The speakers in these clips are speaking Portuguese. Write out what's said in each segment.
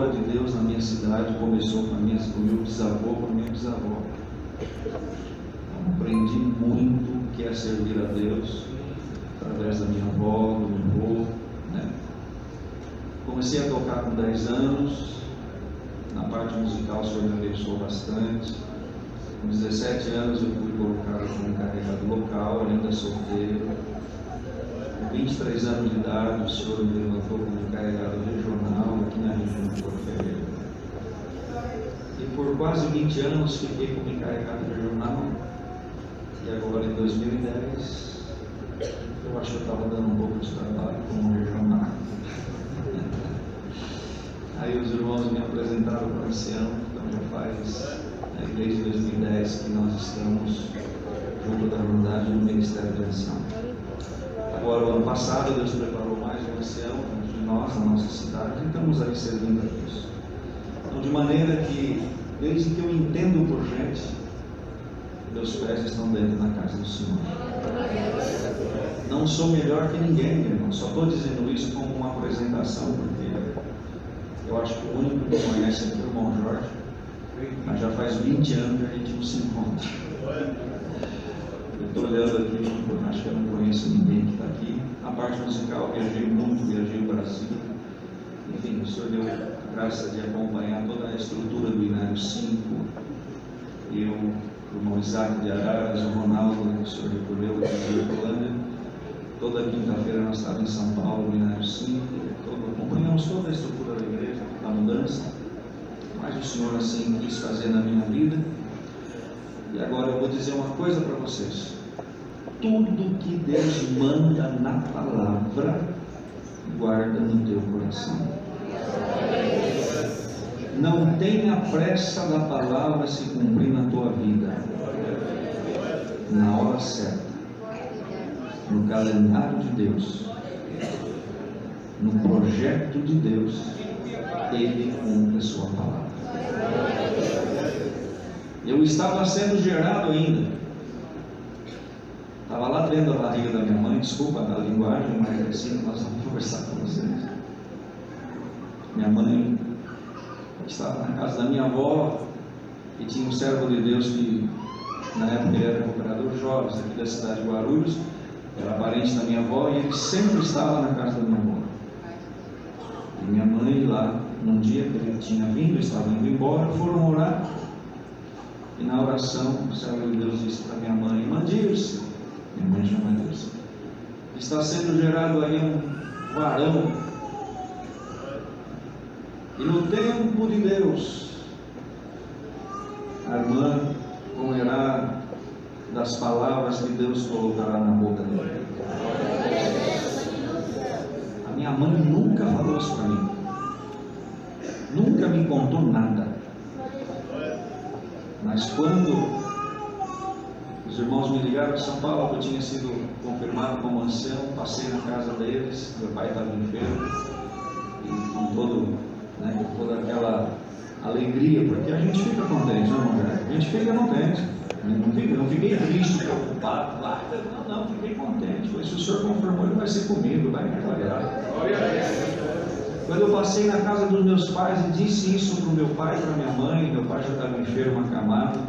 obra de Deus na minha cidade começou com o meu bisavô, com a minha bisavó. Então, aprendi muito o que é servir a Deus através da minha avó, do meu avô, né? Comecei a tocar com 10 anos. Na parte musical o Senhor me abençoou bastante. Com 17 anos eu fui colocado como encarregado local, ainda solteiro. Com 23 anos de idade, o Senhor me levantou como encarregado regional aqui na região de Porto Ferreira. E por quase 20 anos fiquei como encarregado regional. E agora em 2010, eu acho que eu estava dando um pouco de trabalho como regional. Aí os irmãos me apresentaram para o ancião, então já faz, desde 2010 que nós estamos junto da Irmandade no Ministério de Ancião. Agora, o ano passado, Deus preparou mais um ancião de nós, na nossa cidade, e estamos aí servindo a Deus. Então, de maneira que, desde que eu entendo por gente, meus pés estão dentro da casa do Senhor. Não sou melhor que ninguém, irmão, só estou dizendo isso como uma apresentação, porque eu acho que o único que conhece aqui é o irmão Jorge, mas já faz 20 anos que a gente não se encontra. Eu estou olhando aqui, acho que eu não conheço ninguém que está aqui. A parte musical, viajei muito, viajei o Brasil. Enfim, o Senhor deu a graça de acompanhar toda a estrutura do Inário 5. Eu, o irmão Isaac de Araras, o Ronaldo, que o Senhor recolheu aqui de Hortolândia. Toda quinta-feira nós estávamos em São Paulo, no Inário 5. Acompanhamos toda a estrutura da igreja, da mudança. Mas o Senhor assim quis fazer na minha vida. E agora eu vou dizer uma coisa para vocês. Tudo que Deus manda na palavra, guarda no teu coração. Não tenha pressa da palavra se cumprir na tua vida. Na hora certa. No calendário de Deus. No projeto de Deus. Ele cumpre a sua palavra. Eu estava sendo gerado ainda. Estava lá dentro da barriga da minha mãe, desculpa a linguagem, mas é assim que nós vamos conversar com vocês. Minha mãe estava na casa da minha avó e tinha um servo de Deus que na época ele era cooperador de jovens aqui da cidade de Guarulhos, era parente da minha avó e ele sempre estava na casa da minha avó. E minha mãe lá, num dia que ele tinha vindo, estava indo embora, foram orar. E na oração, o servo de Deus disse para minha mãe: Irmã Dirce, minha mãe chama Dirce, está sendo gerado aí um varão. E no tempo de Deus, a irmã comerá das palavras que Deus colocará na boca dele. A minha mãe nunca falou isso para mim. Nunca me contou nada. Mas quando os irmãos me ligaram de São Paulo, eu tinha sido confirmado como ancião, passei na casa deles, meu pai estava enfermo, e com toda aquela alegria, porque a gente fica contente, não é? A gente fica contente, não fiquei triste, preocupado, não, fiquei contente, pois se o Senhor confirmou, Ele vai ser comigo, vai me alegrar. Quando eu passei na casa dos meus pais e disse isso para o meu pai e para minha mãe, meu pai já estava enfermo, acamado,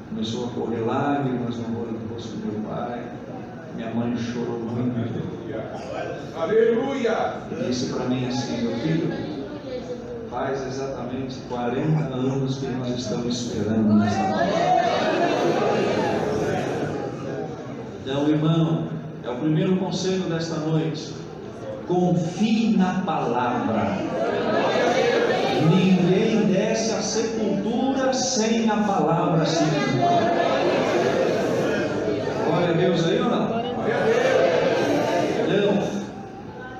começou a correr lágrimas no rosto do meu pai, minha mãe chorou muito. Aleluia! E disse para mim assim: meu filho, faz exatamente 40 anos que nós estamos esperando nessa palavra. Então, irmão, é o primeiro conselho desta noite. Confie na palavra. Ninguém desce à sepultura sem a palavra se cumprir. Glória a Deus aí ou não?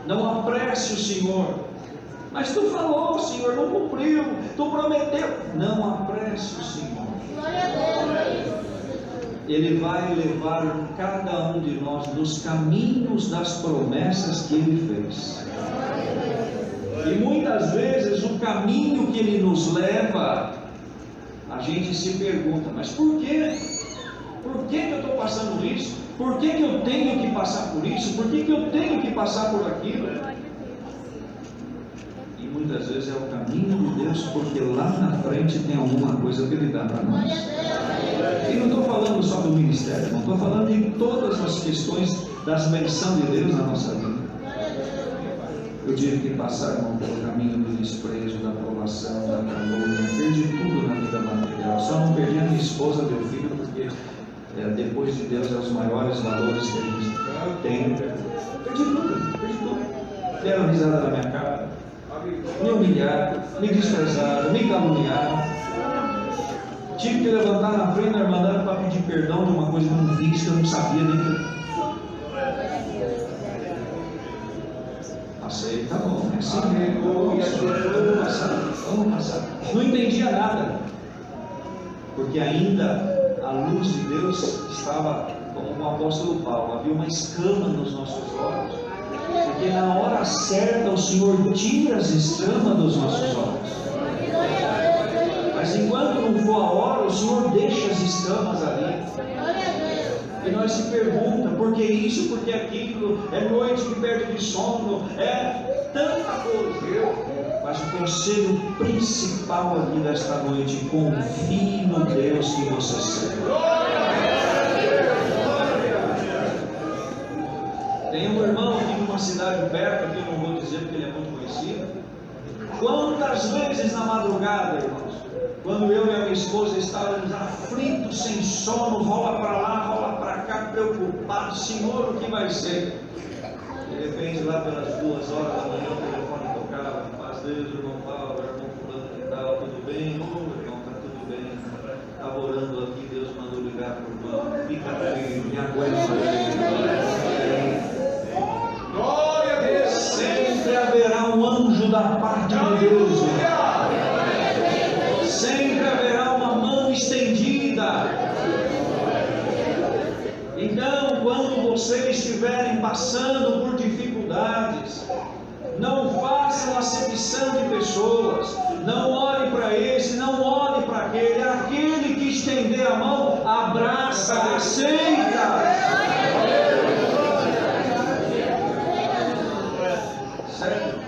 Não apresse o Senhor. Mas tu falou, Senhor, não cumpriu. Tu prometeu. Não apresse o Senhor. Ele vai levar cada um de nós nos caminhos das promessas que Ele fez. E muitas vezes o caminho que Ele nos leva, a gente se pergunta: mas por quê? Por que eu estou passando isso? Por que eu tenho que passar por isso? Por que eu tenho que passar por aquilo? E muitas vezes é o caminho de Deus, porque lá na frente tem alguma coisa que Ele dá para nós. E não estou falando só do ministério, não estou falando de todas as questões das bênçãos de Deus na nossa vida. Eu tive que passar, irmão, pelo caminho do desprezo, da aprovação, da calúnia, perdi tudo na vida material. Só não perdi a minha esposa, meu filho, porque depois de Deus é os maiores valores que a gente tem. Perdi tudo. Deram risada na minha cara, me humilharam, me desprezaram, me caluniaram. Tive que levantar na frente da irmandade para pedir perdão de uma coisa que eu não fiz, que eu não sabia nem que. Passei, tá bom, é assim vamos passar. Não entendia nada, porque ainda a luz de Deus estava, como o apóstolo Paulo, havia uma escama nos nossos olhos, porque na hora certa o Senhor tira as escamas dos nossos olhos. Mas enquanto não for a hora, o Senhor deixa as escamas ali. E nós se pergunta, por que isso, por que aquilo, é noite que perde de sono, é tanta coisa. Mas o conselho principal aqui desta noite: confie no Deus que você serve. Tem um irmão aqui numa cidade perto, que eu não vou dizer porque ele é muito conhecido. Quantas vezes na madrugada, irmãos, quando eu e a minha esposa estávamos aflitos, sem sono, rola para lá, rola para cá, preocupados, Senhor, o que vai ser? De repente, lá pelas 2 horas da manhã, o telefone tocava: paz Deus, irmão Paulo, irmão fulano que tal, tudo bem? Irmão, está tudo bem, estava orando aqui, Deus mandou ligar para o irmão, fica firme, me aguenta. Sempre haverá um anjo da parte de Deus, sempre haverá uma mão estendida. Então, quando vocês estiverem passando por dificuldades, não façam acepção de pessoas, não olhe para esse, não olhe para aquele. Aquele que estender a mão, abraça, aceita. Certo?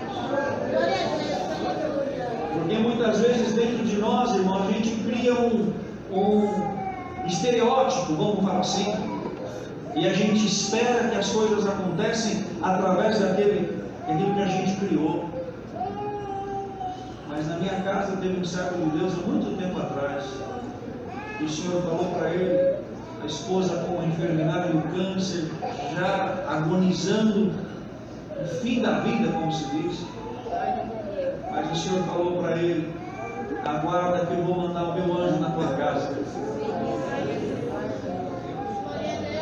Porque muitas vezes dentro de nós, irmão, a gente cria um estereótipo, vamos falar assim, e a gente espera que as coisas acontecem através daquilo que a gente criou. Mas na minha casa teve um servo de Deus há muito tempo atrás, e o Senhor falou para ele, a esposa com a enfermidade do câncer, já agonizando, o fim da vida, como se diz. Mas o Senhor falou para ele: aguarda que eu vou mandar o meu anjo na tua casa.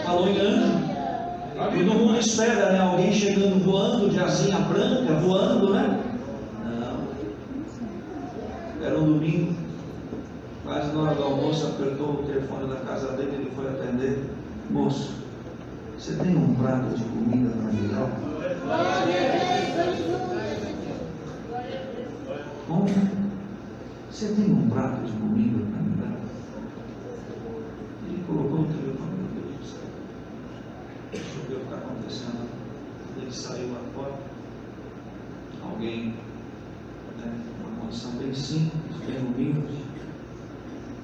Falou em anjo. Todo mundo espera, né? Alguém chegando voando de asinha branca, voando, né? Não. Era um domingo, quase na hora do almoço, apertou o telefone da casa dele, ele foi atender. Moço, você tem um prato de comida para me dar? Bom, você tem um prato de comida para me dar? Ele colocou o telefone no Deus do céu. Deixa eu ver o que está acontecendo. Ele saiu lá fora. Alguém, né, uma condição bem simples, bem humilde.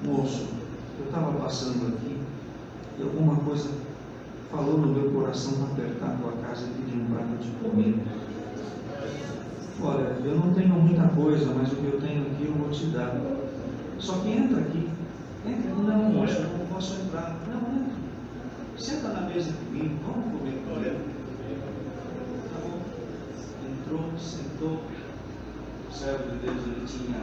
Moço, eu estava passando aqui e alguma coisa falou no meu coração para apertar a tua casa e pedir um prato de comida. Olha, eu não tenho muita coisa, mas o que eu tenho aqui eu vou te dar. Só que entra aqui. Não, moço, eu não posso entrar. Não, entra. Senta na mesa comigo, vamos comer comigo. Tá bom. Entrou, sentou. O servo de Deus, ele tinha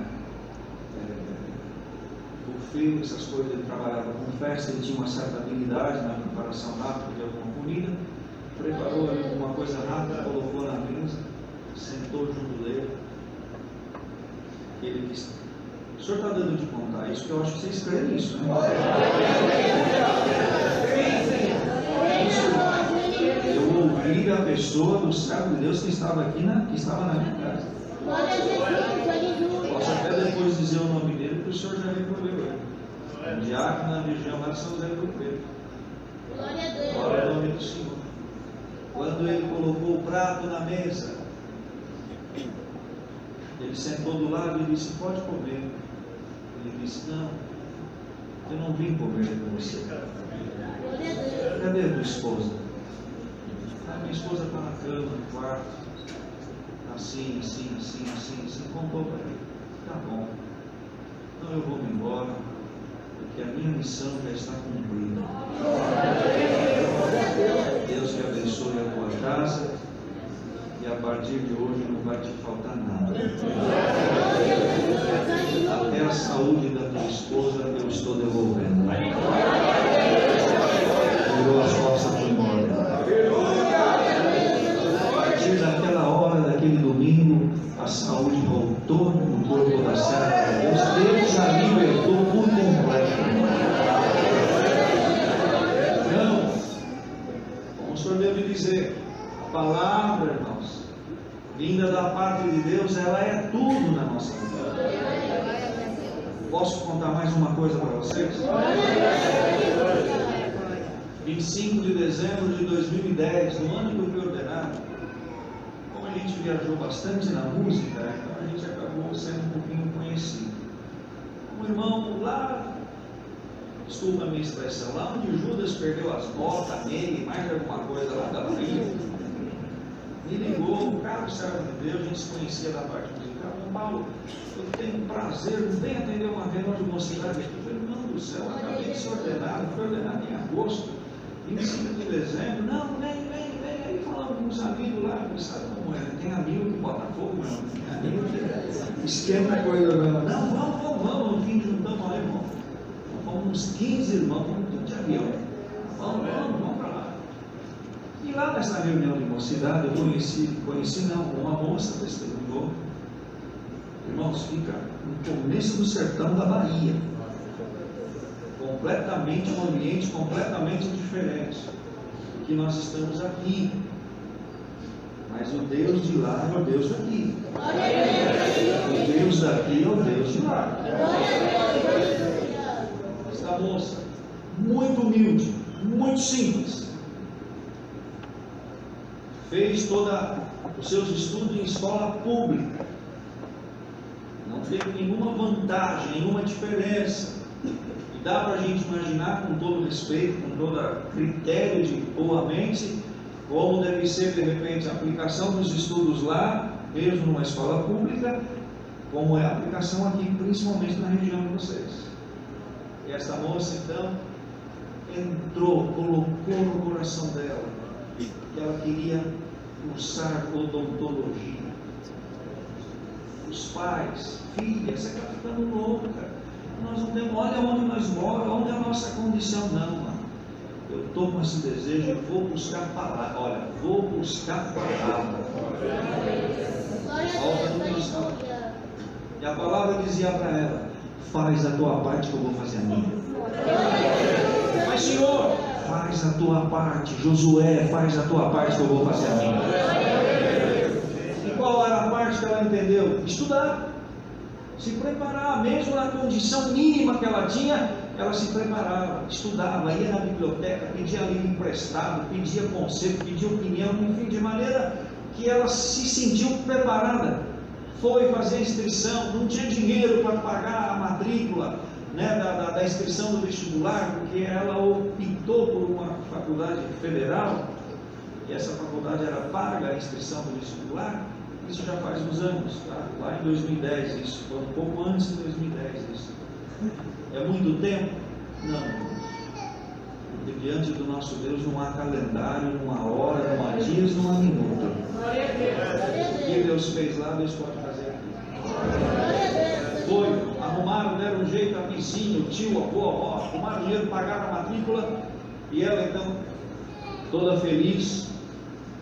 buffet, essas coisas, ele trabalhava com festa, ele tinha uma certa habilidade na preparação rápida de alguma comida. Preparou ali alguma coisa rápida, colocou na mesa, sentou junto dele. Ele disse: o senhor está dando de contar isso, que eu acho que vocês creem nisso, né? Eu ouvi a pessoa do servo de Deus que estava aqui, que estava na minha casa. Posso até depois dizer o nome dele, porque o senhor já recolheu ele. O diácono na região lá de São José do Preto. Glória ao nome do Senhor. Quando ele colocou o prato na mesa, Ele sentou do lado e disse: pode comer. Ele disse: não, eu não vim comer com você. Cadê a tua esposa? Minha esposa está na cama, no quarto, assim. Contou para ele: tá bom, então eu vou me embora, porque a minha missão já está cumprida. Deus te abençoe a tua casa, e a partir de hoje não vai te faltar nada. Até a saúde da tua esposa eu estou devolvendo. Virou as costas para embora. A partir daquela hora, daquele domingo, a saúde voltou no corpo da serva de Deus. Deus a libertou por completo. Então, como o Senhor deve dizer, a palavra, irmãos, vinda da parte de Deus, ela é tudo na nossa vida. Posso contar mais uma coisa para vocês? 25 de dezembro de 2010, no ano que eu fui ordenado, como a gente viajou bastante na música, então a gente acabou sendo um pouquinho conhecido. Um irmão lá, desculpa a minha expressão, lá onde Judas perdeu as botas nele, mais alguma coisa lá da Bahia, me ligou, um cara servo de Deus, a gente se conhecia da parte musical. Paulo, eu tenho prazer, não vem atender uma reunião de mocidade aqui. Eu falei: irmão do céu, acabei de ser ordenado, fui ordenado em agosto, 25 de dezembro. Não, vem. Aí falando com uns amigos lá, sabe como é? Tem amigo que bota fogo, não. Tem amigo que esquenta a coisa, não. Não, vamos, no fim juntamos lá, irmão. Fomos uns 15 irmãos, vamos tudo de avião. Vamos para lá. E lá nessa reunião de mocidade, eu conheci não, uma moça testemunhou. Irmãos, fica no começo do sertão da Bahia, completamente um ambiente completamente diferente do que nós estamos aqui, mas o Deus de lá é o Deus daqui, o Deus daqui é o Deus de lá. Esta moça, muito humilde, muito simples, fez todos os seus estudos em escola pública, não teve nenhuma vantagem, nenhuma diferença. E dá para a gente imaginar, com todo respeito, com todo critério de boa mente, como deve ser de repente a aplicação dos estudos lá, mesmo numa escola pública, como é a aplicação aqui, principalmente na região de vocês. E essa moça então entrou, colocou no coração dela que ela queria cursar odontologia. Os pais, filha, você está ficando louca, nós não temos, olha onde nós moramos, onde é a nossa condição. Não, mano, eu estou com esse desejo, eu vou buscar a palavra, olha, vou buscar a palavra. E a palavra dizia para ela: faz a tua parte que eu vou fazer a minha. Mas Senhor, faz a tua parte. Josué, faz a tua parte que eu vou fazer a minha. Qual era a parte que ela entendeu? Estudar, se preparar, mesmo na condição mínima que ela tinha, ela se preparava, estudava, ia na biblioteca, pedia livro emprestado, pedia conselho, pedia opinião, enfim, de maneira que ela se sentiu preparada. Foi fazer a inscrição, não tinha dinheiro para pagar a matrícula, né, da inscrição do vestibular, porque ela optou por uma faculdade federal, e essa faculdade era paga a inscrição do vestibular. Isso já faz uns anos, tá? Lá em 2010, isso foi um pouco antes de 2010 isso. É muito tempo? Não. Porque diante do nosso Deus não há calendário, não há hora, não há dias, não há minuto. O que Deus fez lá, Deus pode fazer aqui. Foi, arrumaram, deram um jeito, a vizinha, o tio, a avó, a avó, arrumaram dinheiro, pagaram a matrícula, e ela então, toda feliz,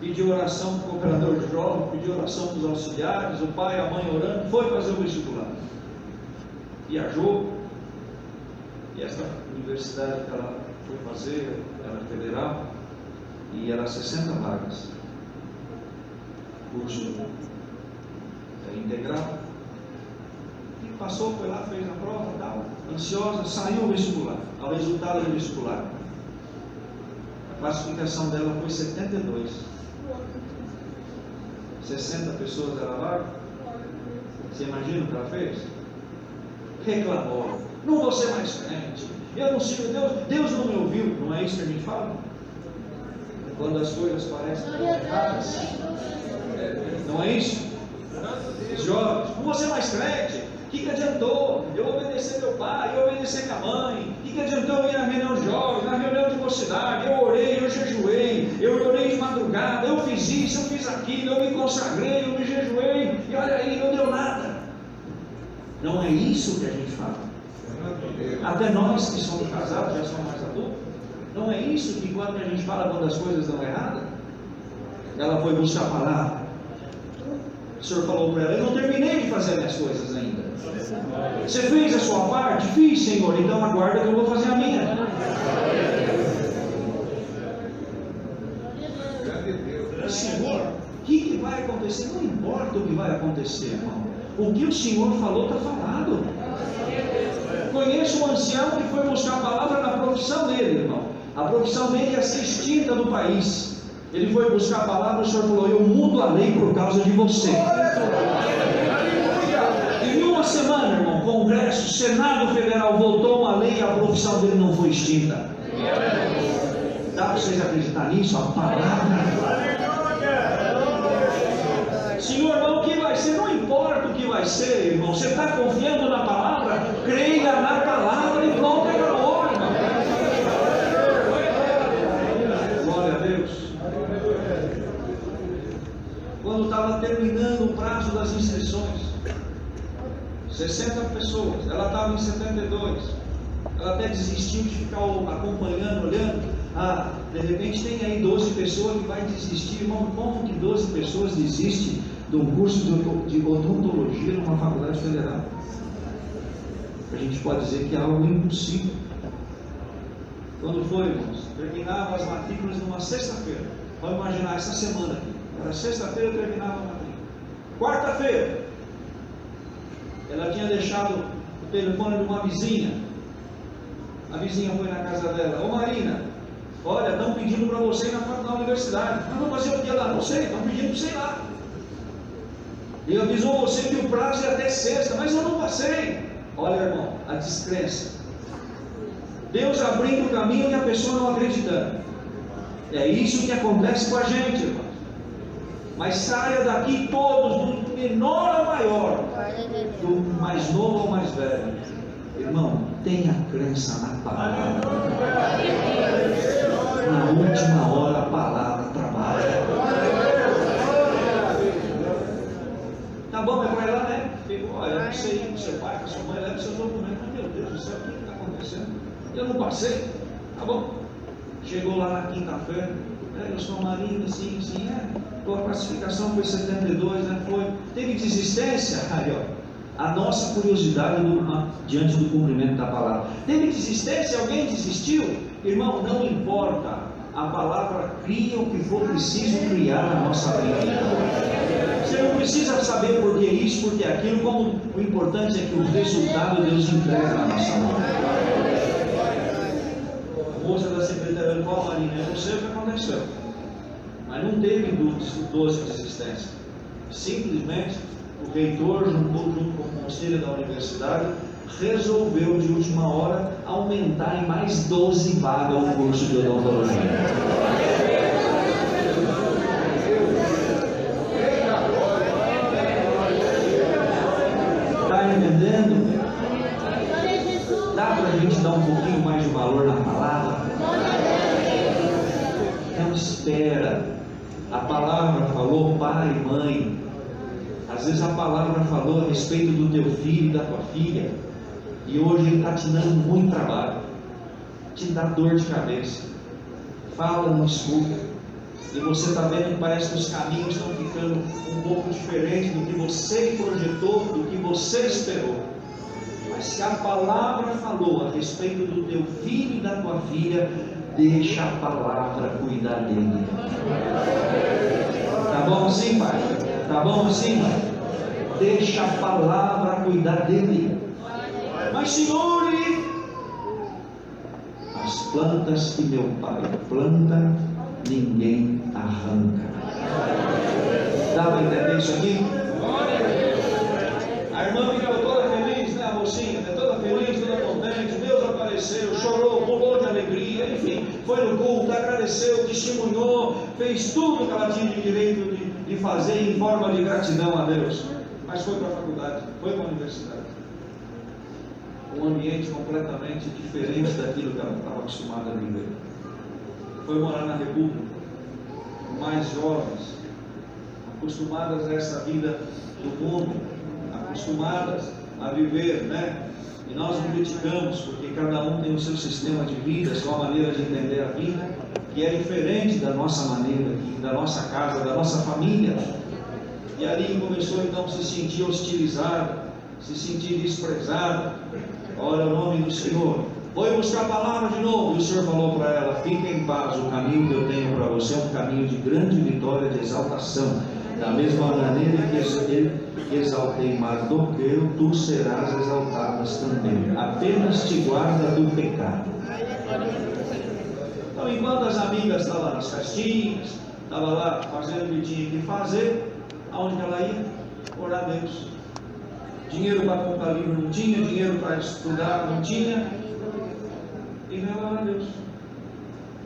pediu oração para o cooperador de jovens, pediu oração para os auxiliares, o pai e a mãe orando, foi fazer o vestibular. Viajou, e essa universidade que ela foi fazer, era federal, e era 60 vagas. Curso integral. E passou, foi lá, fez a prova e tal, ansiosa, saiu o vestibular, ao resultado do vestibular. A classificação dela foi 72. 60 pessoas era vaga, Você imagina o que ela fez? Reclamou. Não vou ser mais crente. Eu não sirvo Deus. Deus não me ouviu. Não é isso que a gente fala? Quando as coisas parecem erradas. Não é isso? Os jovens. Não vou ser mais crente. O que adiantou eu obedecer meu pai, eu obedecer minha mãe? O que adiantou eu ir na reunião de jovens, na reunião de mocidade? Eu orei, eu jejuei, eu orei de madrugada, eu fiz isso, eu fiz aquilo, eu me consagrei, eu me jejuei, e olha aí, não deu nada. Não é isso que a gente fala. Até nós que somos casados, já somos mais adultos. Não é isso que quando a gente fala quando as coisas dão errado, ela foi buscar a palavra. O Senhor falou para ela: eu não terminei de fazer minhas coisas ainda. Você fez a sua parte? Fiz, Senhor, então aguarda que eu vou fazer a minha. Senhor, o que vai acontecer? Não importa o que vai acontecer, irmão. O que o Senhor falou está falado. Conheço um ancião que foi buscar a palavra na profissão dele, irmão. A profissão dele ia ser extinta do país. Ele foi buscar a palavra, o Senhor falou: eu mudo a lei por causa de você. Em uma semana, irmão, Congresso, Senado Federal voltou uma lei e a profissão dele não foi extinta. Dá para vocês acreditar nisso? A palavra. Senhor, irmão, o que vai ser? Não importa o que vai ser, irmão. Você está confiando na palavra? Creia na palavra e pronto, acabou, irmão. Glória a Deus. Quando estava terminando o prazo das inscrições, 60 pessoas, ela estava em 72, ela até desistiu de ficar acompanhando, olhando. De repente tem aí 12 pessoas que vai desistir. Irmão, como que 12 pessoas desistem de um curso de odontologia numa faculdade federal? A gente pode dizer que é algo impossível. Quando foi, irmãos, terminava as matrículas numa sexta-feira. Vamos imaginar essa semana aqui. Era sexta-feira, terminava a matrícula. Quarta-feira, ela tinha deixado o telefone de uma vizinha. A vizinha foi na casa dela: ô Marina, olha, estão pedindo para você ir na universidade. Mas vamos fazer o que lá? Não sei, estão pedindo para você ir lá. E avisou você que o prazo é até sexta, mas eu não passei. Olha, irmão, a descrença. Deus abrindo o caminho e a pessoa não acreditando. É isso que acontece com a gente, irmão. Mas saia daqui todos, do menor ao maior, do mais novo ao mais velho. Irmão, tenha crença na palavra. Na última hora a palavra trabalha. Tá bom, vai lá, né? Olha, eu sei, com seu pai, com sua mãe, leva seus documentos. Meu Deus do céu, o que está acontecendo? Eu não passei. Tá bom. Chegou lá na quinta-feira. Eu sou Marina, sim. A classificação foi 72, né? Teve desistência? Aí, ó. A nossa curiosidade diante do cumprimento da palavra. Teve desistência? Alguém desistiu? Irmão, não importa. A palavra cria o que for preciso criar na nossa vida. Você não precisa saber por que isso, por que aquilo. Como o importante é que o resultado Deus entrega na nossa mão. A moça da secretaria falou: Marina, eu não sei o que aconteceu, mas não teve 12 desistências. Simplesmente o reitor, junto com o conselho da universidade, resolveu de última hora aumentar em mais 12 vagas o curso de odontologia. Está entendendo? Dá para a gente dar um pouquinho mais de valor na palavra? Não espera. A palavra falou pai e mãe. Às vezes a palavra falou a respeito do teu filho e da tua filha, e hoje ele está te dando muito trabalho, te dá dor de cabeça. Fala, não escuta, e você está vendo que parece que os caminhos estão ficando um pouco diferentes do que você projetou, do que você esperou. Mas se a palavra falou a respeito do teu filho e da tua filha, deixa a palavra cuidar dele. Tá bom assim, pai? Tá bom assim, pai? Deixa a palavra cuidar dele. Mas, Senhor, as plantas que meu pai planta, ninguém arranca. Dá para entender isso aqui? enfim, foi no culto, agradeceu, testemunhou, fez tudo que ela tinha de direito de fazer em forma de gratidão a Deus. Mas foi para a faculdade, foi para a universidade. Um ambiente completamente diferente daquilo que ela estava acostumada a viver. Foi morar na República, com mais jovens, acostumadas a essa vida do mundo, acostumadas a viver, né? E nós não criticamos, porque cada um tem o seu sistema de vida, a sua maneira de entender a vida, que é diferente da nossa maneira aqui, da nossa casa, da nossa família. E ali começou então a se sentir hostilizada, se sentir desprezada. Olha o nome do Senhor. Foi buscar a palavra de novo, e o Senhor falou para ela: fique em paz, o caminho que eu tenho para você é um caminho de grande vitória, de exaltação. Da mesma maneira que exaltei Mardoqueu, tu serás exaltadas também. Apenas te guarda do pecado. Então, enquanto as amigas estavam nas festinhas, estavam lá fazendo o que tinha que fazer, aonde ela ia? Orar a Deus. Dinheiro para comprar livro não tinha, dinheiro para estudar não tinha, e veio orar a Deus.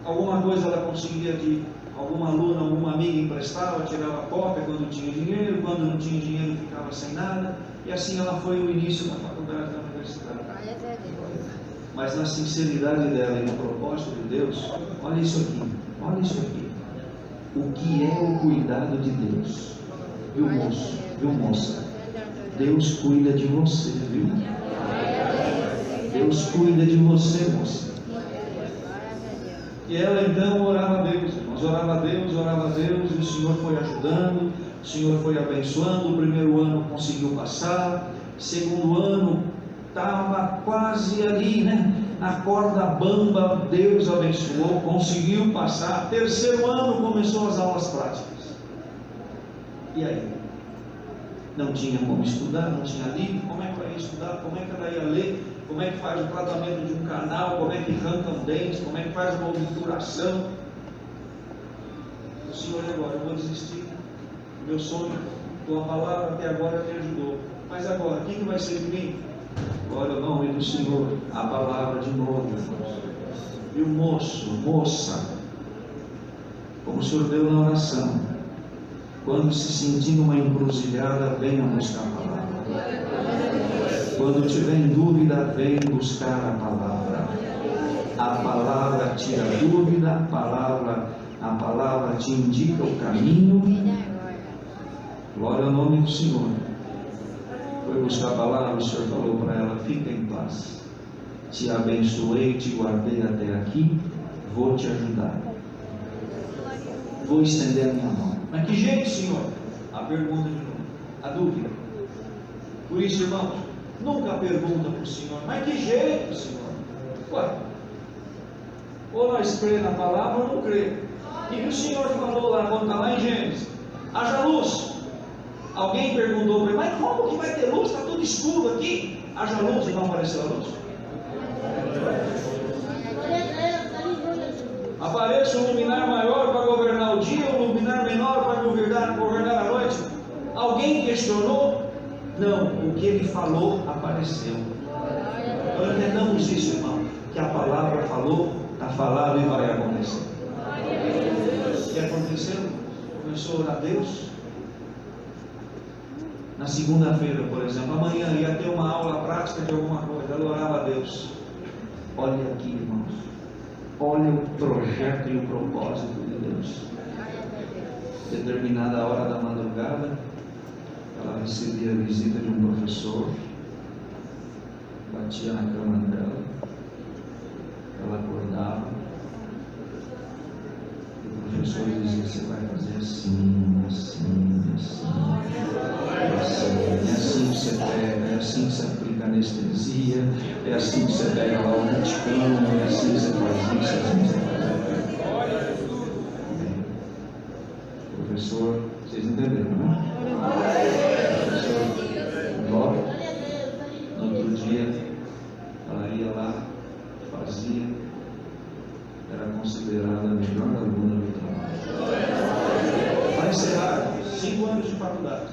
Alguma coisa ela conseguia de alguma aluna, alguma amiga emprestava, tirava cópia quando tinha dinheiro, quando não tinha dinheiro ficava sem nada, e assim ela foi o início da faculdade, da universidade. Mas na sinceridade dela e no propósito de Deus, olha isso aqui, o que é o cuidado de Deus? Viu, moço? Viu, moça? Deus cuida de você, viu? Deus cuida de você, moça. E ela então orava a Deus, irmãos, orava a Deus, e o Senhor foi ajudando, o Senhor foi abençoando. O primeiro ano conseguiu passar, segundo ano estava quase ali, né? Na corda bamba, Deus abençoou, conseguiu passar. Terceiro ano começou as aulas práticas. E aí? Não tinha como estudar, não tinha livro, como é que ela ia estudar, como é que ela ia ler, como é que faz o tratamento de um canal, como é que arranca um dente, como é que faz uma obturação. O Senhor, agora eu vou desistir, meu sonho, tua palavra até agora me ajudou, mas agora, o que vai ser de mim? Glória ao nome do Senhor, a palavra de novo, irmãos. E o moço, moça, como o Senhor deu na oração, quando se sentir numa encruzilhada, venha buscar a palavra. Quando tiver em dúvida, venha buscar a palavra. A palavra tira a dúvida, a palavra te indica o caminho. Glória ao nome do Senhor. Foi buscar a palavra, o Senhor falou para ela: fica em paz. Te abençoei, te guardei até aqui, vou te ajudar. Vou estender a minha mão. Mas que jeito, Senhor? A pergunta de novo, a dúvida. Por isso, irmãos, nunca pergunta para o Senhor: mas que jeito, Senhor? Ué, ou nós cremos na palavra ou não cremos. E que o Senhor falou lá, quando está lá em Gênesis: haja luz. Alguém perguntou para ele: mas como que vai ter luz? Está tudo escuro aqui. Haja luz e não apareceu a luz. Apareça um luminar maior para governar o dia, um luminar menor para governar a noite. Alguém questionou? Não, o que ele falou apareceu. Então entendamos isso, irmão, que a palavra falou, está falado e vai acontecer. O que aconteceu? Começou a orar a Deus. Na segunda-feira, por exemplo, amanhã ia ter uma aula prática de alguma coisa, ela orava a Deus. Olha aqui, irmãos, olha o projeto e o propósito de Deus. Determinada hora da madrugada, ela recebia a visita de um professor, batia na cama dela, ela acordava, e o professor dizia: você vai fazer assim, assim, assim, é assim que você pega, é assim que você aplica anestesia, é assim que você pega lá o meticano, é assim que você faz isso, é assim que você faz aquilo. Professor, vocês entenderam, né? Professor, logo, no outro dia, ela ia lá, fazia, era considerada a melhor aluna do trabalho. Vai encerrar 5 anos de faculdade.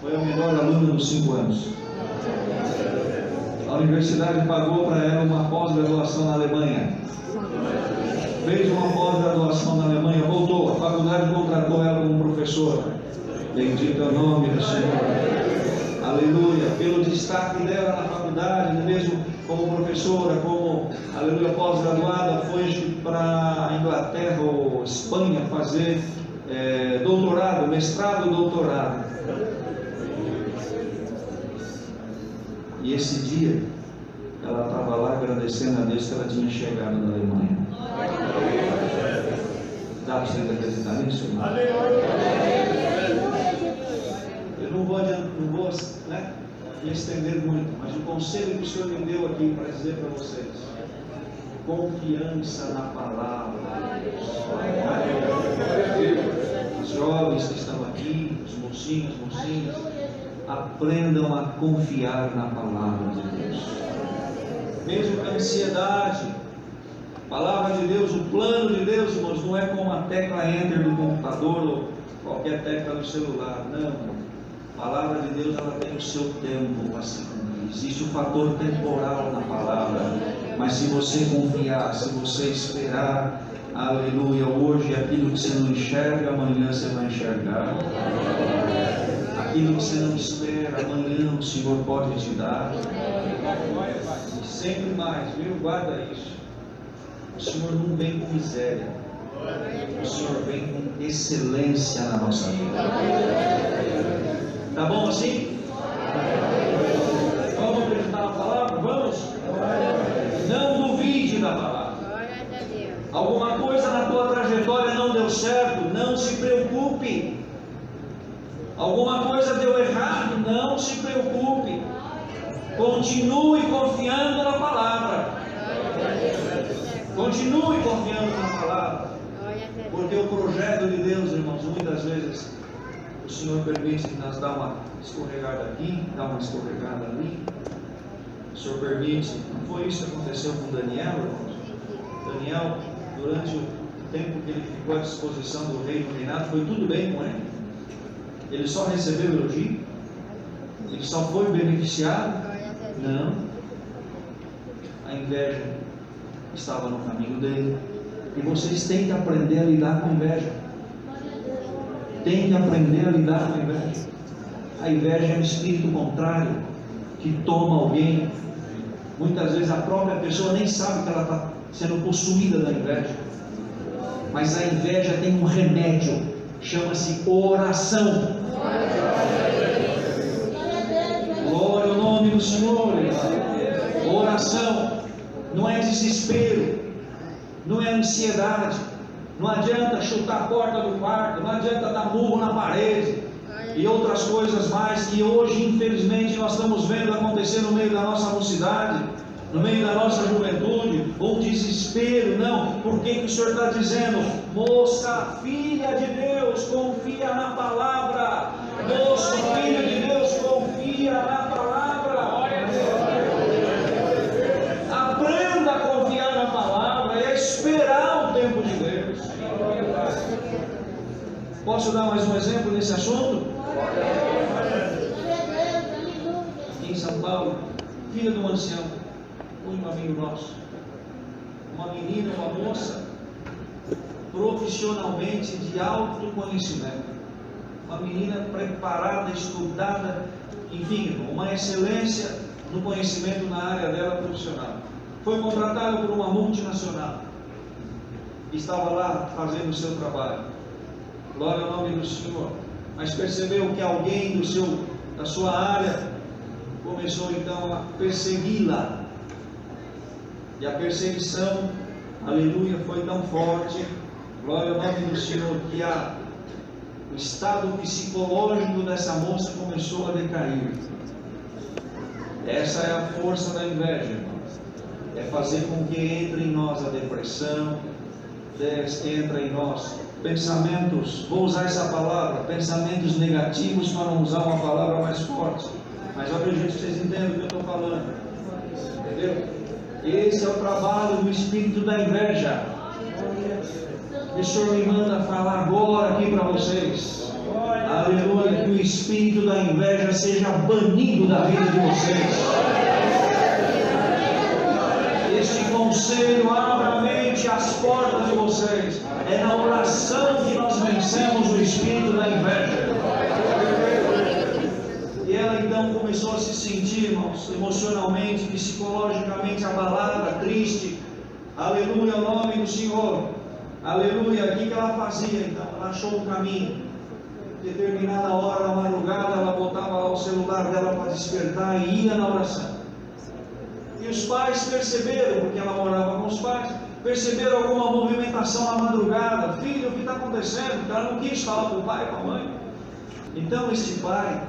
Foi a melhor aluna dos 5 anos. A universidade pagou para ela uma pós-graduação na Alemanha. Fez uma pós-graduação na Alemanha, voltou, a faculdade contratou ela como professora. Bendito é o nome do Senhor. Aleluia. Pelo destaque dela na faculdade, mesmo como professora, como, aleluia, pós-graduada, foi para a Inglaterra ou Espanha fazer doutorado, mestrado, doutorado. E esse dia, ela estava lá agradecendo a Deus que ela tinha chegado na Alemanha. Dá para você acreditar nisso? Eu não vou me estender muito, mas o conselho que o Senhor me deu aqui para dizer para vocês: confiança na palavra. Os jovens que estão aqui, os mocinhos, mocinhas, aprendam a confiar na palavra de Deus. Mesmo com a ansiedade, a palavra de Deus, o plano de Deus, irmãos, não é como a tecla Enter do computador ou qualquer tecla do celular. Não. A palavra de Deus, ela tem o seu tempo para se cumprir. Existe o fator temporal na palavra. Mas se você confiar, se você esperar, aleluia, hoje aquilo que você não enxerga, amanhã você vai enxergar. Aquilo que você não espera, amanhã o Senhor pode te dar. E sempre mais, viu? Guarda isso. O Senhor não vem com miséria. O Senhor vem com excelência na nossa vida. Tá bom assim? Vamos acreditar na palavra? Vamos? Não duvide da palavra. Alguma coisa na tua trajetória não deu certo? Não se preocupe. Alguma coisa deu errado? Não se preocupe. Continue confiando na palavra. Continue confiando na palavra. Porque o projeto de Deus, irmãos, muitas vezes o Senhor permite que nós dá uma escorregada aqui, dá uma escorregada ali. O Senhor permite. Não foi isso que aconteceu com Daniel, irmãos? Daniel, durante o tempo que ele ficou à disposição do rei no reinado, foi tudo bem com ele. Ele só recebeu elogio? Ele só foi beneficiado? Não. A inveja estava no caminho dele. E vocês têm que aprender a lidar com a inveja. Tem que aprender a lidar com a inveja. A inveja é um espírito contrário que toma alguém. Muitas vezes a própria pessoa nem sabe que ela está sendo possuída da inveja. Mas a inveja tem um remédio, chama-se oração. Glória ao nome do Senhor. Oração não é desespero, não é ansiedade. Não adianta chutar a porta do quarto, não adianta dar murro na parede e outras coisas mais que hoje, infelizmente, nós estamos vendo acontecer no meio da nossa mocidade, no meio da nossa juventude, um desespero. Não, por que o Senhor está dizendo? Moça, filha de Deus, confia na palavra. Moço, filho de Deus, confia na palavra. Aprenda a confiar na palavra e a esperar o tempo de Deus. Posso dar mais um exemplo nesse assunto? Aqui em São Paulo, filha de um ancião, um amigo nosso, uma menina, uma moça, profissionalmente de alto conhecimento, uma menina preparada, estudada, enfim, uma excelência no conhecimento na área dela profissional. Foi contratada por uma multinacional, estava lá fazendo o seu trabalho. Glória ao nome do Senhor. Mas percebeu que alguém da sua área começou então a persegui-la. E a perseguição, aleluia, foi tão forte, glória ao nome do Senhor, que o estado psicológico dessa moça começou a decair. Essa é a força da inveja, irmãos. É fazer com que entre em nós a depressão, entra em nós pensamentos, vou usar essa palavra, pensamentos negativos, para não usar uma palavra mais forte, mas eu acredito que vocês entendem o que eu estou falando, entendeu? Esse é o trabalho do espírito da inveja. O Senhor me manda falar agora aqui para vocês, aleluia, que o espírito da inveja seja banido da vida de vocês. este conselho, abra a mente e as portas de vocês. É na oração que nós vencemos o espírito da inveja. E ela então começou a se sentir, irmãos, emocionalmente, psicologicamente abalada, triste. Aleluia, o nome do Senhor. Aleluia. O que ela fazia então? Ela achou um caminho. Determinada hora da madrugada, ela botava lá o celular dela para despertar e ia na oração. E os pais perceberam, porque ela morava com os pais, perceberam alguma movimentação na madrugada. Filho, o que está acontecendo? Ela não quis falar para o pai e para a mãe. Então este pai,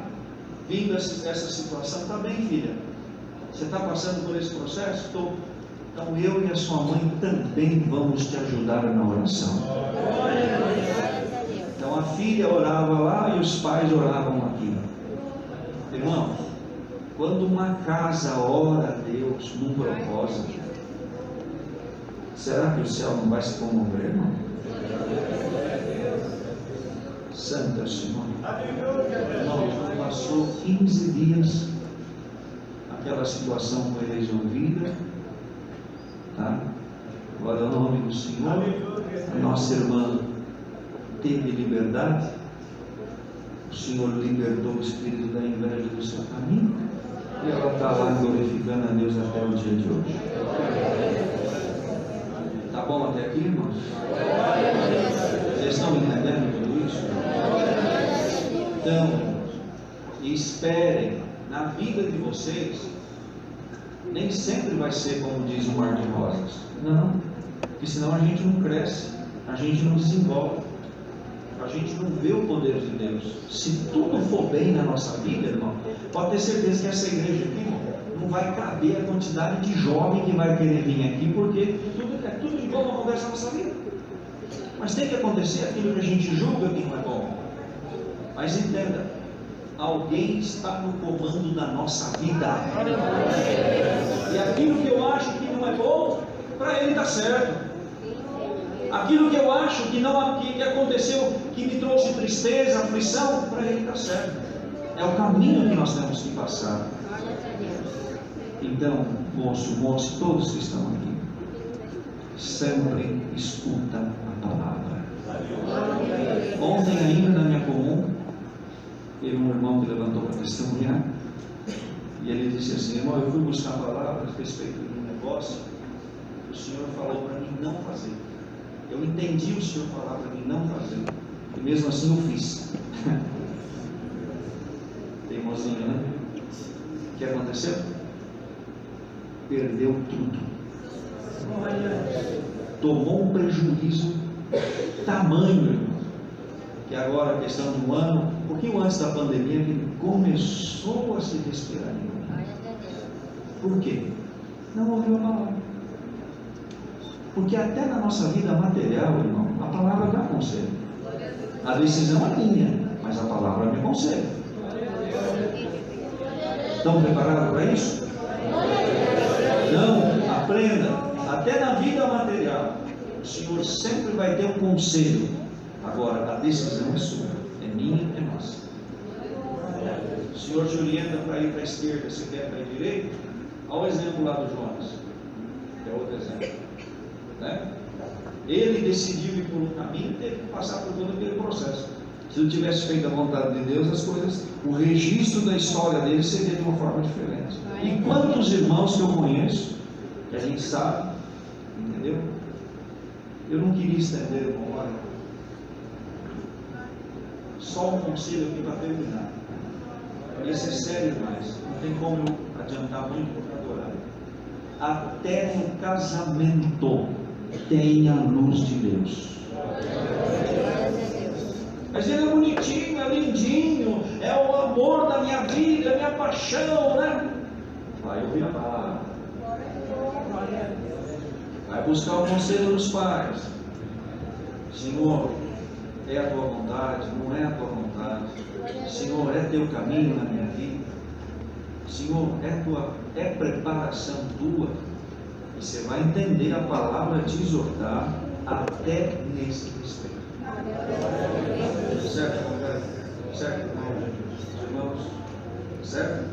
vindo essa situação, está bem, filha, você está passando por esse processo? Estou. Então eu e a sua mãe também vamos te ajudar na oração. Então a filha orava lá e os pais oravam aqui. Irmão, quando uma casa ora a Deus num propósito, será que o céu não vai se comover, irmão? Santa Senhora. Irmão, passou 15 dias, aquela situação foi resolvida, tá? Glória ao nome do Senhor. A nossa irmã teve liberdade. O Senhor libertou o espírito da inveja do seu caminho. E ela está lá glorificando a Deus até o dia de hoje. Tá bom até aqui, irmãos? Vocês estão entendendo tudo isso? Então, esperem, na vida de vocês, nem sempre vai ser como diz o Mar de Rosas. Não, porque senão a gente não cresce, a gente não desenvolve, a gente não vê o poder de Deus. Se tudo for bem na nossa vida, irmão, pode ter certeza que essa igreja aqui, irmão, não vai caber a quantidade de jovem que vai querer vir aqui, porque tudo de bom acontece na nossa vida. Mas tem que acontecer aquilo que a gente julga que não é bom. Mas entenda, alguém está no comando da nossa vida. E aquilo que eu acho que não é bom, para ele está certo. Aquilo que eu acho que aconteceu, que me trouxe tristeza, aflição, para ele está certo. É o caminho que nós temos que passar. Então, moço, todos que estão aqui, sempre escuta a palavra. Ontem ainda na minha comum, teve um irmão que levantou para testemunhar, e ele disse assim: irmão, eu fui buscar palavras a respeito de um negócio, o Senhor falou para mim não fazer. Eu entendi o Senhor falar para mim não fazer, e mesmo assim eu fiz. Teimosinho, né? O que aconteceu? Perdeu tudo. Tomou um prejuízo tamanho, irmão, que agora, a questão de um ano, um pouquinho antes da pandemia, ele começou a se respirar. Por quê? Não ouviu a palavra. Porque até na nossa vida material, irmão, a palavra dá conselho. A decisão é minha, mas a palavra me aconselha. Estão preparados para isso? Não, aprenda. Até na vida material, o Senhor sempre vai ter um conselho. Agora, a decisão é sua, é minha, é nossa. O Senhor te orienta para ir para a esquerda, você quer para a direita? Olha o exemplo lá do Jonas, que é outro exemplo. Né? Ele decidiu ir por um caminho, teve que passar por todo aquele processo. Se ele tivesse feito a vontade de Deus, as coisas, o registro da história dele seria de uma forma diferente. E quantos irmãos que eu conheço, que a gente sabe, entendeu? Eu não queria estender, irmão, olha. Só um conselho aqui para terminar. Esse é sério demais. Não tem como eu adiantar muito por causa do horário. Até no casamento tem a luz de Deus. Mas ele é bonitinho, é lindinho, é o amor da minha vida, é a minha paixão, né? Vai ouvir a palavra. Vai buscar o conselho dos pais. Senhor, é a tua vontade, não é a tua vontade. Senhor, é teu caminho na minha vida. Senhor, é preparação tua. E você vai entender a palavra te exortar até nesse respeito. Certo? Certo, irmãos? Certo?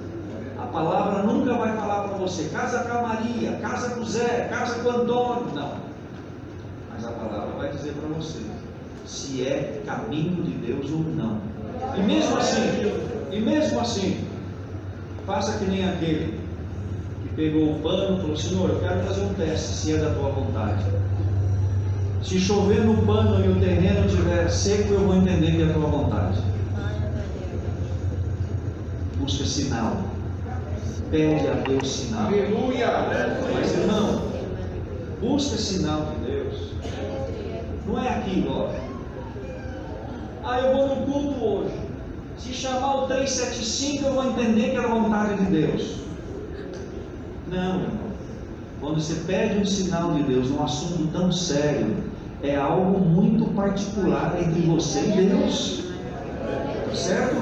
A palavra nunca vai falar para você você, casa com a Maria, casa com o Zé, casa com o Antônio. Não. Mas a palavra vai dizer para você se é caminho de Deus ou não. E mesmo assim, faça que nem aquele que pegou o pano e falou: Senhor, eu quero fazer um teste se é da tua vontade. Se chover no pano e o terreno estiver seco, eu vou entender que é a tua vontade. Busca sinal. Pede a Deus sinal. Aleluia! Mas irmão, busca sinal de Deus. Não é aqui, ó. Eu vou no culto hoje. Se chamar o 375, eu vou entender que é a vontade de Deus. Não, irmão. Quando você pede um sinal de Deus num assunto tão sério, é algo muito particular entre você e Deus. Tá certo?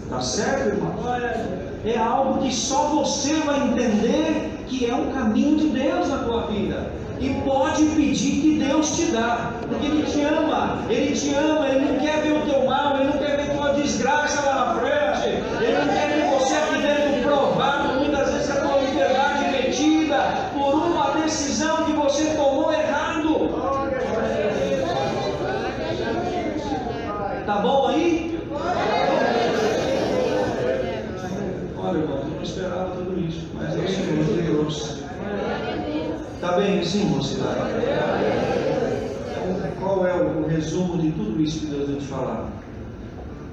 Tá certo, irmão? É algo que só você vai entender que é um caminho de Deus na tua vida. E pode pedir que Deus te dá, porque Ele te ama, Ele não quer ver o teu mal, Ele não quer ver tua desgraça lá na frente, Ele não quer ver você aqui dentro provado, muitas vezes a tua liberdade metida por uma decisão que você tomou errado. Tá bom aí? Olha, irmão, eu não esperava tudo isso, mas é o Senhor que trouxe. Está bem assim, mocidade? Qual é o resumo de tudo isso que Deus vai te falar?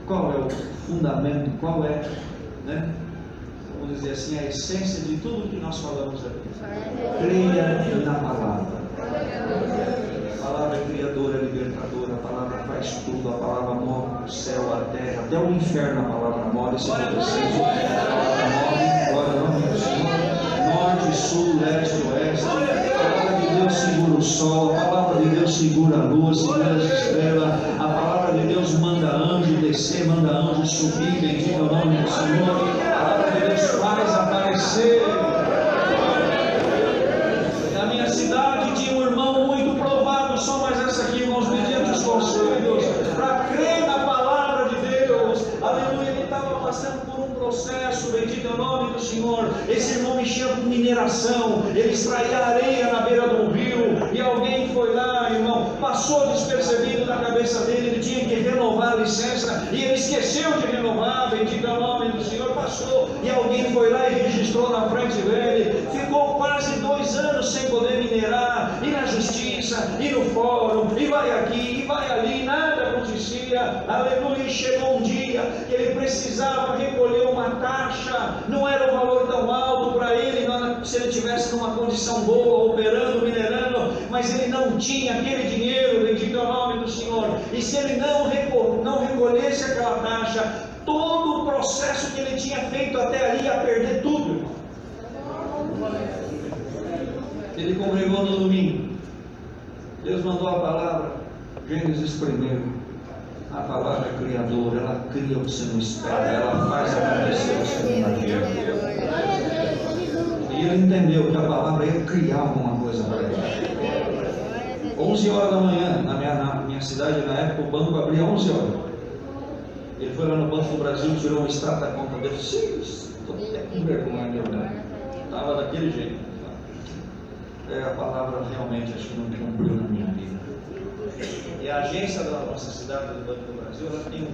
Qual é o fundamento? Qual é, né? Vamos dizer assim, a essência de tudo que nós falamos aqui? Creia na palavra. A palavra é criadora, é libertadora, a palavra faz tudo, a palavra move o céu, a terra, até o inferno a palavra move, se for preciso, a palavra move, glória ao nome do Senhor. Norte, sul, leste, oeste, a palavra de Deus segura o sol, a palavra de Deus segura a lua, segura as estrelas, a palavra de Deus manda anjo descer, manda anjo subir, bendito o nome do Senhor, a palavra de Deus faz aparecer. Na minha cidade tinha um irmão muito provado, só mais essa aqui, irmãos, mediante os conselhos, para crer na palavra de Deus, aleluia. Ele estava passando por um processo, bendito é o nome do Senhor. Esse irmão mexia com mineração, ele extraía areia na beira do rio, e alguém foi lá, irmão, passou despercebido na cabeça dele, ele tinha que renovar a licença, e ele esqueceu de renovar, bendito é o nome do Senhor, passou, e alguém foi lá e registrou na frente dele, ficou quase 2 anos sem poder minerar, e na justiça, e no fórum, e vai aqui, e vai ali, nada acontecia, aleluia. E chegou um dia que ele precisava recolher uma taxa, não era um valor tão alto para ele, se ele tivesse numa condição boa, operando, minerando, mas ele não tinha aquele dinheiro, bendito é o nome do Senhor, e se ele não recolhesse aquela taxa, todo o processo que ele tinha feito até ali ia perder tudo, irmão. Ele congregou no domingo, Deus mandou a palavra, Gênesis 1. A palavra é criadora, ela cria o que você não espera, ela faz acontecer o que você não imagina. E ele entendeu que a palavra ia criar alguma coisa para ele. 11 horas da manhã, na minha cidade, na época, o banco abria 11 horas. Ele foi lá no Banco do Brasil, tirou um extrato da conta dele. Estou até com vergonha de olhar. Estava daquele jeito. A palavra realmente acho que não cumpriu na minha vida. E a agência da nossa cidade, do Banco do Brasil, ela tem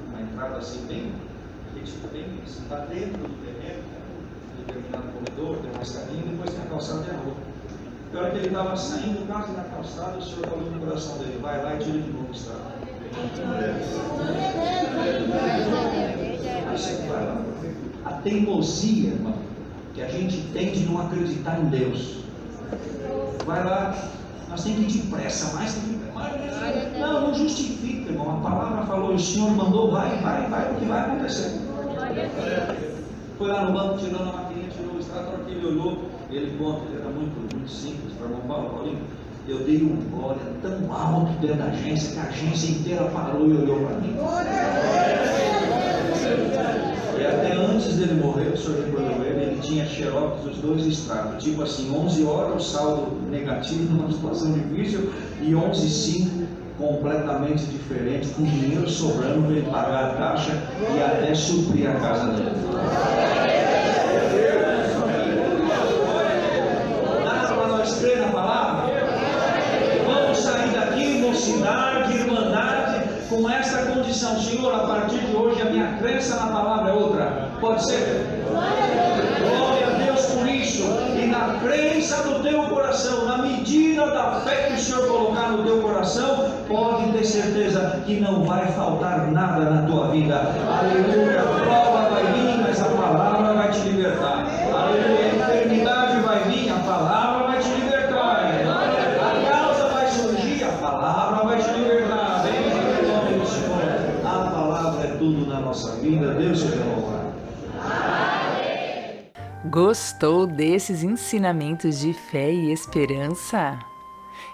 uma entrada assim bem está dentro do terreno, um determinado corredor, tem uma escadinha, e depois tem a calçada e a rua. Na hora que ele estava saindo quase na calçada, o Senhor falou no coração dele: vai lá e tira de novo o estrado. Aí você vai lá. A teimosia, irmão, que a gente tem de não acreditar em Deus. Vai lá, nós temos que ir depressa, mais que depressa. Não justifica, irmão. A palavra falou, o Senhor mandou, vai, o que vai acontecer. Foi lá no banco, tirou na maquininha, tirou o extrato, que ele olhou, ele conta, ele era muito simples, para irmão Paulinho, eu dei um glória tão alto dentro da agência, que a agência inteira parou e olhou para mim. E até antes dele morrer, o Senhor recordou ele tinha xerox dos 2 extratos, tipo assim, 11 horas o saldo negativo numa situação difícil, e 11h05 completamente diferente, com dinheiro sobrando para ele pagar a taxa e até suprir a casa dele. condição: Senhor, a partir de hoje a minha crença na palavra é outra. Pode ser? Glória a Deus por isso. E na crença do teu coração, na medida da fé que o Senhor colocar no teu coração, pode ter certeza que não vai faltar nada na tua vida. Aleluia. A prova vai vir, mas a palavra vai te libertar. Aleluia. A enfermidade vai vir, a palavra vai te libertar. A causa vai surgir, a palavra vai te libertar. Bem, em nome do Senhor. A palavra é tudo na nossa vida. Deus seja louvado. Gostou desses ensinamentos de fé e esperança?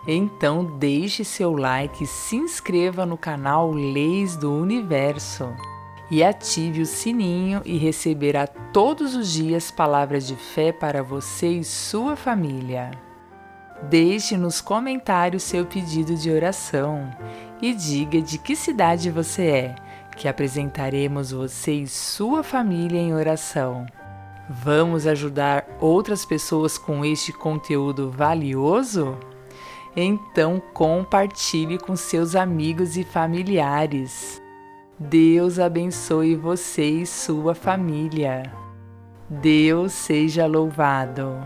Então deixe seu like, se inscreva no canal Leis do Universo e ative o sininho e receberá todos os dias palavras de fé para você e sua família. Deixe nos comentários seu pedido de oração e diga de que cidade você é, que apresentaremos você e sua família em oração. Vamos ajudar outras pessoas com este conteúdo valioso? Então compartilhe com seus amigos e familiares. Deus abençoe você e sua família. Deus seja louvado.